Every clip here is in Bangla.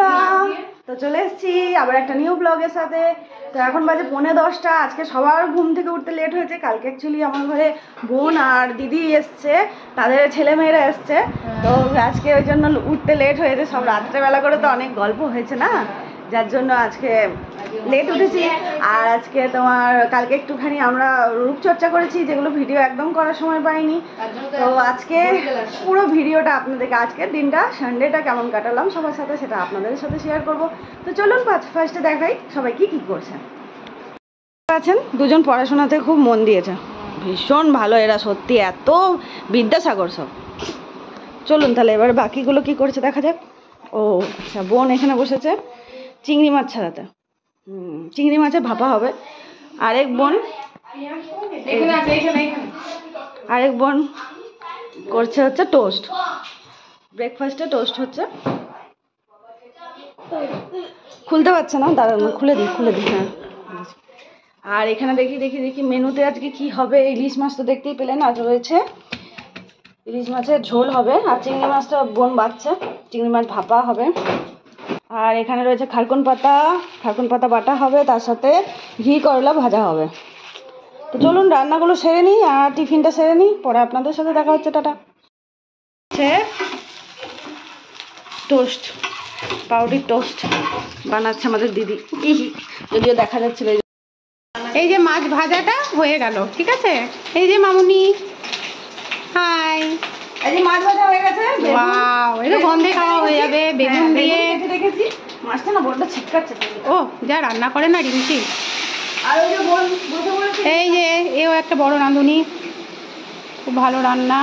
বন্ধুরা, তো চলে এসেছি আবার একটা নিউ ব্লগের সাথে। তো এখন বাজে 9:45। আজকে সবার ঘুম থেকে উঠতে লেট হয়েছে। কালকে অ্যাকচুয়ালি আমার ঘরে বোন আর দিদি এসছে, তাদের ছেলেমেয়েরা এসছে, তো আজকে ওই জন্য উঠতে লেট হয়েছে। সব রাত্রেবেলা করে তো অনেক গল্প হয়েছে না, যার জন্য আজকে লেট উঠেছি। আর আজকে তোমার কালকে একটুখানি আমরা রূপচর্চা করেছি, যেগুলো ভিডিও একদম করার সময় পাইনি। তো আজকে পুরো ভিডিওটা আপনাদেরকে, আজকের দিনটা সানডেটা কেমন কাটালাম সবার সাথে, সেটা আপনাদের সাথে শেয়ার করব। তো চলুন ফার্স্টে দেখাই সবাই কি করছে। আছেন দুজন পড়াশোনাতে খুব মন দিয়েছে, ভীষণ ভালো এরা, সত্যি এত বিদ্যাসাগর সব। চলুন তাহলে এবার বাকিগুলো কি করছে দেখা যাক। ও আচ্ছা, বোন এখানে বসেছে চিংড়ি মাছ ছাড়াতে। চিংড়ি মাছের ভাপা হবে। আরেক বোন করছে হচ্ছে টোস্ট, ব্রেকফাস্টে টোস্ট হচ্ছে। খুলতে পারছে না, দাঁড়ান খুলে দিই। হ্যাঁ, আর এখানে দেখি মেনুতে আজকে কি হবে। ইলিশ মাছ তো দেখতেই পেলেন, আজ রয়েছে ইলিশ মাছের ঝোল হবে, আর চিংড়ি মাছটা বোন বাচ্ছে, চিংড়ি মাছ ভাপা হবে। আর এখানে রয়েছে খারকুন পাতা বাটা হবে, তার সাথে ঘি করলা ভাজা হবে। তো চলুন রান্নাগুলো সেরে নিই আর টিফিনটা সেরে নিই, পরে আপনাদের সাথে দেখা হচ্ছে। টাটা। টোস্ট, পাউরুটির টোস্ট বানাচ্ছে আমাদের দিদি, যদিও দেখা যাচ্ছিল। এই যে মাছ ভাজাটা হয়ে গেল, ঠিক আছে। এই যে মামুনি, হাই। এই যে মাছ ভাজা হয়ে গেছে, ওয়াও, এটা গন্ধে খাওয়া হয়ে যাবে বেগুন দিয়ে। দেখেছি মাছটা না বড়টা ছিটকাচ্ছে। ও যা রান্না করে না রিমচি। আর ওই যে বোন বসে বসে, এই যে এও একটা বড় রাঁধুনি, খুব ভালো রান্না।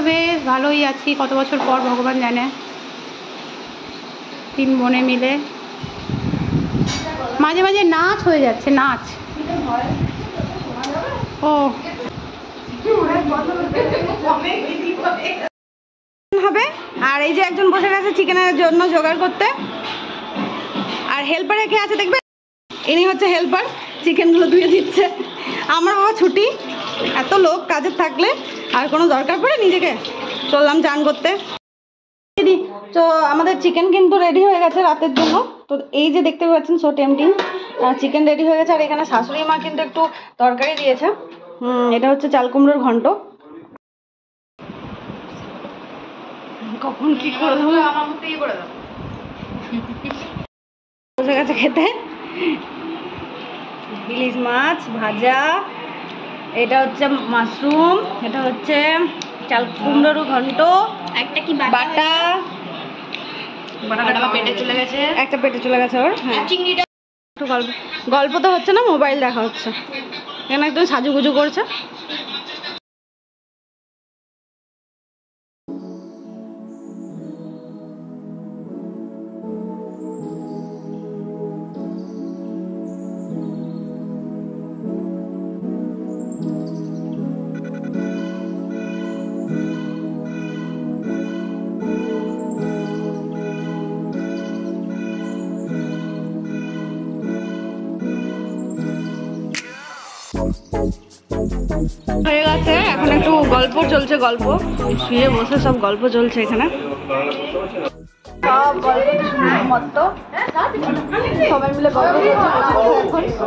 বেশ ভালোই আছি, কত বছর পর ভগবান জানে, 3 বোনে মিলে। মাঝে মাঝে নাচ হয়ে যাচ্ছে, নাচ। ও হবে। আর এই যে একজন বসে গেছে চিকেনের জন্য জোগাড় করতে, আর হেল্পারে কে আছে দেখবে, ইনি হচ্ছে হেল্পার, চিকেনগুলো ধুয়ে দিচ্ছে। আমার বাবা ছুটি, এত লোক কাজের থাকলে আর কোনো দরকার পড়ে নিজেকে চললাম চান করতে। তো আমাদের চিকেন কিন্তু রেডি হয়ে গেছে রাতের জন্য। তো এই যে দেখতে পাচ্ছেন সো টেম্পটিং, চিকেন রেডি হয়ে গেছে। আর এখানে শাশুড়ি মা কিন্তু একটু তরকারি দিয়েছে, এটা হচ্ছে চাল কুমড়োর ঘন্ট। কখন কি করে দেবো, আমার মতো ইয়ে করে দেবো। বসে গেছে খেতে ইলিশ মাছ ভাজা, এটা হচ্ছে মাশরুম, এটা হচ্ছে চাল কুমড়োর ঘন্ট, একটা কি বাটা পেটে চলে গেছে, একটা পেটে চলে গেছে ওর। হ্যাঁ, চিংড়িটা একটু গল্প তো হচ্ছে না, মোবাইল দেখা হচ্ছে। এখানে একদম সাজুগুজু করছে। হয়ে গেছে, এখন একটু গল্প চলছে, গল্প শুয়ে বসে সব গল্প চলছে এখানে, সব গল্পতে শুনলাম মত, সবাই মিলে গল্প করছে।